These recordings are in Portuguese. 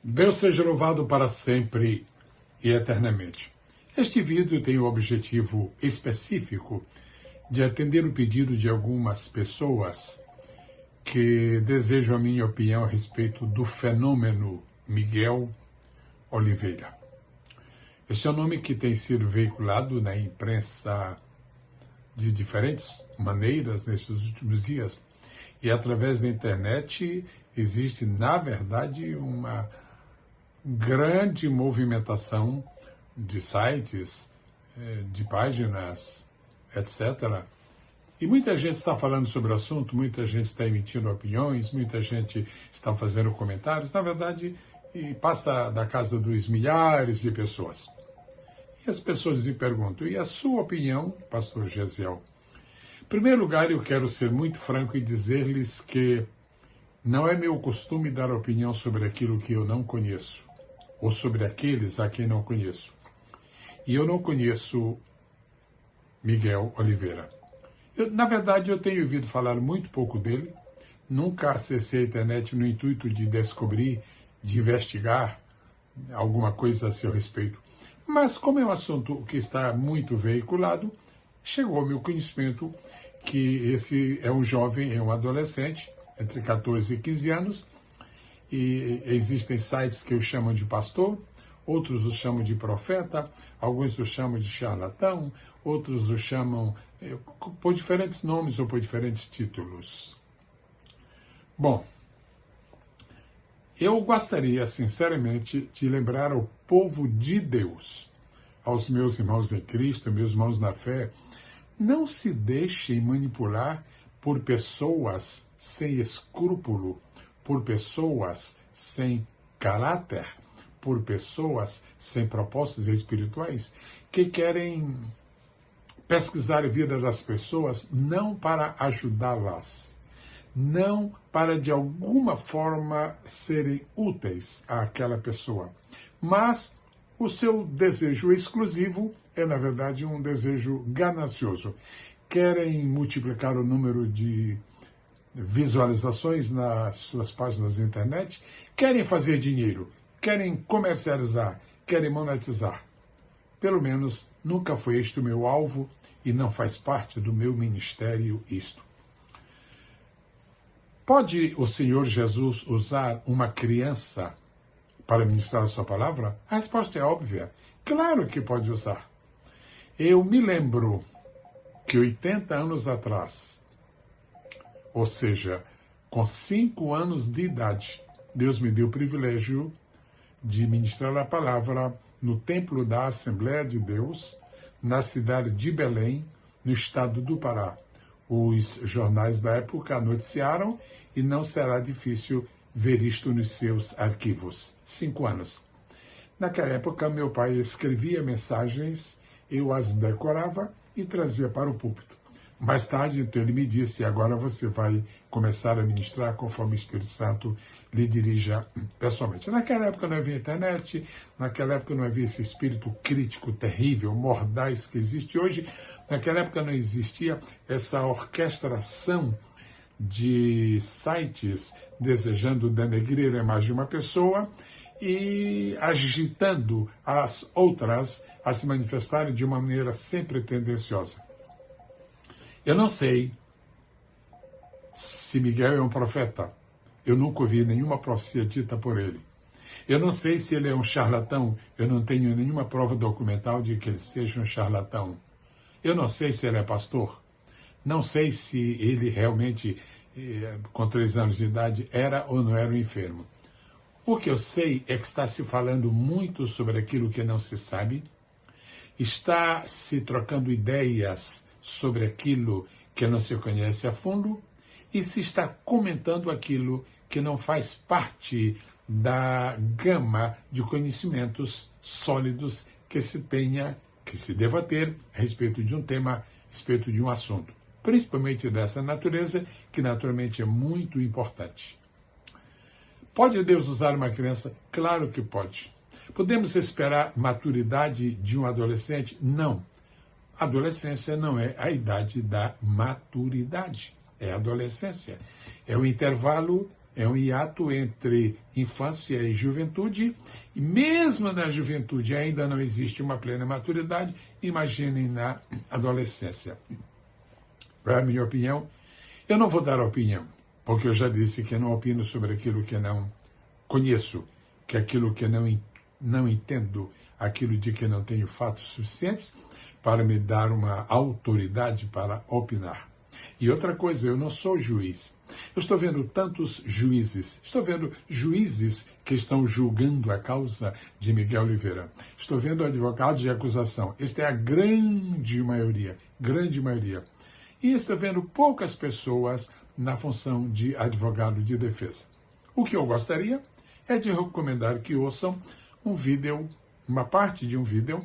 Deus seja louvado para sempre e eternamente. Este vídeo tem o objetivo específico de atender o pedido de algumas pessoas que desejam a minha opinião a respeito do fenômeno Miguel Oliveira. Este é um nome que tem sido veiculado na imprensa de diferentes maneiras nestes últimos dias, e através da internet existe, na verdade, uma grande movimentação de sites, de páginas, etc. E muita gente está falando sobre o assunto, muita gente está emitindo opiniões, muita gente está fazendo comentários, na verdade, e passa da casa dos milhares de pessoas. E as pessoas me perguntam, e a sua opinião, pastor Gesiel? Em primeiro lugar, eu quero ser muito franco e dizer-lhes que não é meu costume dar opinião sobre aquilo que eu não conheço, ou sobre aqueles a quem não conheço. E eu não conheço Miguel Oliveira. Na verdade, eu tenho ouvido falar muito pouco dele, nunca acessei a internet no intuito de descobrir, de investigar alguma coisa a seu respeito. Mas como é um assunto que está muito veiculado, chegou ao meu conhecimento que esse é um jovem, é um adolescente, entre 14 e 15 anos, e existem sites que o chamam de pastor, outros o chamam de profeta, alguns o chamam de charlatão, outros o chamam por diferentes nomes ou por diferentes títulos. Bom, eu gostaria, sinceramente, de lembrar ao povo de Deus, aos meus irmãos em Cristo, meus irmãos na fé, não se deixem manipular por pessoas sem escrúpulo, por pessoas sem caráter, por pessoas sem propósitos espirituais, que querem pesquisar a vida das pessoas não para ajudá-las, não para de alguma forma serem úteis àquela pessoa, mas o seu desejo exclusivo é, na verdade, um desejo ganancioso. Querem multiplicar o número de visualizações nas suas páginas da internet, querem fazer dinheiro, querem comercializar, querem monetizar. Pelo menos nunca foi este o meu alvo e não faz parte do meu ministério isto. Pode o Senhor Jesus usar uma criança para ministrar a sua palavra? A resposta é óbvia. Claro que pode usar. Eu me lembro que 80 anos atrás, ou seja, com 5 anos de idade, Deus me deu o privilégio de ministrar a palavra no templo da Assembleia de Deus, na cidade de Belém, no estado do Pará. Os jornais da época noticiaram e não será difícil ver isto nos seus arquivos. 5 anos. Naquela época, meu pai escrevia mensagens, eu as decorava e trazia para o púlpito. Mais tarde, então, ele me disse, agora você vai começar a ministrar conforme o Espírito Santo lhe dirija pessoalmente. Naquela época não havia internet, naquela época não havia esse espírito crítico terrível, mordaz que existe hoje. Naquela época não existia essa orquestração de sites desejando denegrir a imagem de uma pessoa e agitando as outras a se manifestarem de uma maneira sempre tendenciosa. Eu não sei se Miguel é um profeta. Eu nunca ouvi nenhuma profecia dita por ele. Eu não sei se ele é um charlatão. Eu não tenho nenhuma prova documental de que ele seja um charlatão. Eu não sei se ele é pastor. Não sei se ele realmente, com 3 anos de idade, era ou não era um enfermo. O que eu sei é que está se falando muito sobre aquilo que não se sabe, está se trocando ideias sobre aquilo que não se conhece a fundo e se está comentando aquilo que não faz parte da gama de conhecimentos sólidos que se tenha, que se deva ter a respeito de um tema, a respeito de um assunto, principalmente dessa natureza, que naturalmente é muito importante. Pode Deus usar uma criança? Claro que pode. Podemos esperar maturidade de um adolescente? Não. Adolescência não é a idade da maturidade, é a adolescência. É o intervalo É um hiato entre infância e juventude, e mesmo na juventude ainda não existe uma plena maturidade, imaginem na adolescência. Para a minha opinião, eu não vou dar opinião, porque eu já disse que eu não opino sobre aquilo que não conheço, que aquilo que não entendo, aquilo de que não tenho fatos suficientes para me dar uma autoridade para opinar. E outra coisa, eu não sou juiz. Eu estou vendo tantos juízes, estou vendo juízes que estão julgando a causa de Miguel Oliveira. Estou vendo advogados de acusação. Esta é a grande maioria, grande maioria. E estou vendo poucas pessoas na função de advogado de defesa. O que eu gostaria é de recomendar que ouçam um vídeo, uma parte de um vídeo,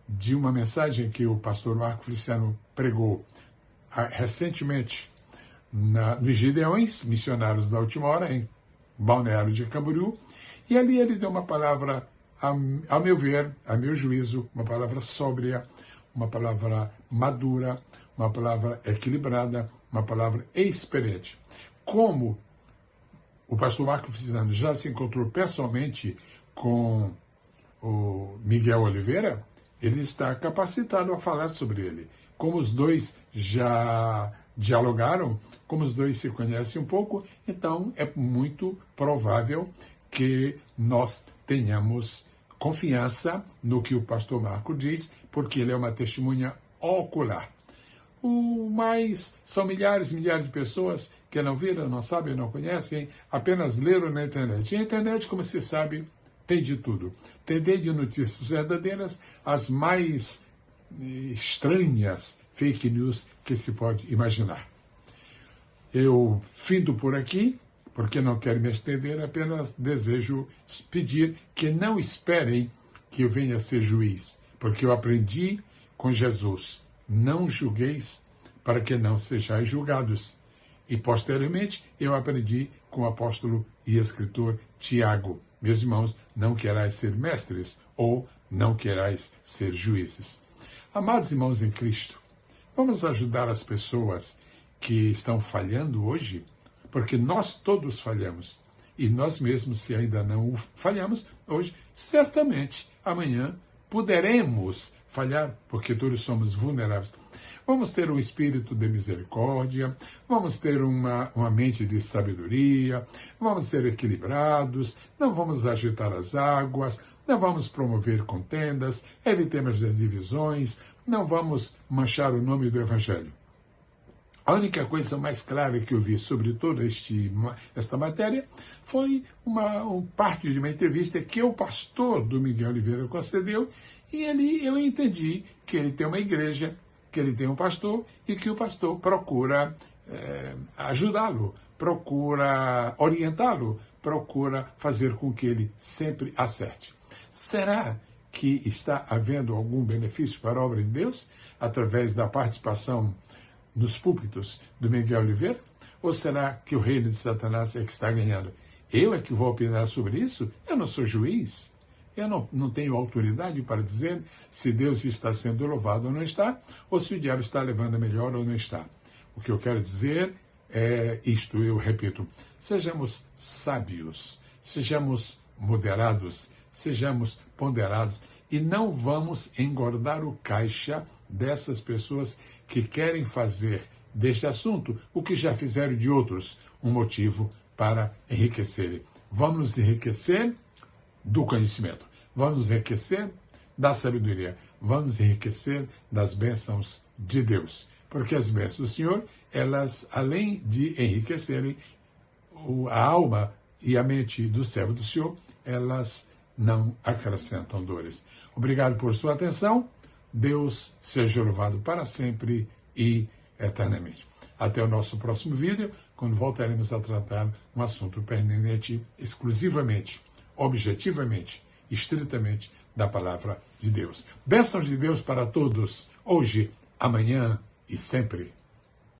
de uma mensagem que o pastor Marco Feliciano pregou recentemente nos Gideões, missionários da última hora, em Balneário de Camboriú, e ali ele deu uma palavra, ao meu ver, a meu juízo, uma palavra sóbria, uma palavra madura, uma palavra equilibrada, uma palavra experiente. Como o pastor Marco Feliciano já se encontrou pessoalmente com o Miguel Oliveira, ele está capacitado a falar sobre ele. Como os dois já dialogaram, como os dois se conhecem um pouco, então é muito provável que nós tenhamos confiança no que o pastor Marco diz, porque ele é uma testemunha ocular. Mas são milhares e milhares de pessoas que não viram, não sabem, não conhecem, apenas leram na internet. E a internet, como se sabe, tem de tudo. Tem desde notícias verdadeiras as mais estranhas fake news que se pode imaginar. Eu findo por aqui, porque não quero me estender, apenas desejo pedir que não esperem que eu venha ser juiz, porque eu aprendi com Jesus, não julgueis para que não sejais julgados. E posteriormente eu aprendi com o apóstolo e escritor Tiago, meus irmãos, não querais ser mestres ou não querais ser juízes. Amados irmãos em Cristo, vamos ajudar as pessoas que estão falhando hoje, porque nós todos falhamos. E nós mesmos, se ainda não falhamos, hoje, certamente, amanhã, poderemos falhar, porque todos somos vulneráveis. Vamos ter um espírito de misericórdia, vamos ter uma mente de sabedoria, vamos ser equilibrados, não vamos agitar as águas, não vamos promover contendas, evitemos as divisões, não vamos manchar o nome do Evangelho. A única coisa mais clara que eu vi sobre toda esta matéria foi parte de uma entrevista que o pastor do Miguel Oliveira concedeu, e ali eu entendi que ele tem uma igreja, que ele tem um pastor e que o pastor procura ajudá-lo, procura orientá-lo, procura fazer com que ele sempre acerte. Será que está havendo algum benefício para a obra de Deus através da participação nos púlpitos do Miguel Oliveira? Ou será que o reino de Satanás é que está ganhando? Eu é que vou opinar sobre isso? Eu não sou juiz. Eu não tenho autoridade para dizer se Deus está sendo louvado ou não está, ou se o diabo está levando a melhor ou não está. O que eu quero dizer é isto, eu repito, sejamos sábios, sejamos moderados, sejamos ponderados e não vamos engordar o caixa dessas pessoas que querem fazer deste assunto o que já fizeram de outros, um motivo para enriquecerem. Vamos nos enriquecer do conhecimento, vamos nos enriquecer da sabedoria, vamos nos enriquecer das bênçãos de Deus, porque as bênçãos do Senhor, elas, além de enriquecerem a alma e a mente do servo do Senhor, elas não acrescentam dores. Obrigado por sua atenção. Deus seja louvado para sempre e eternamente. Até o nosso próximo vídeo, quando voltaremos a tratar um assunto pertinente exclusivamente, objetivamente, estritamente da palavra de Deus. Bênçãos de Deus para todos, hoje, amanhã e sempre.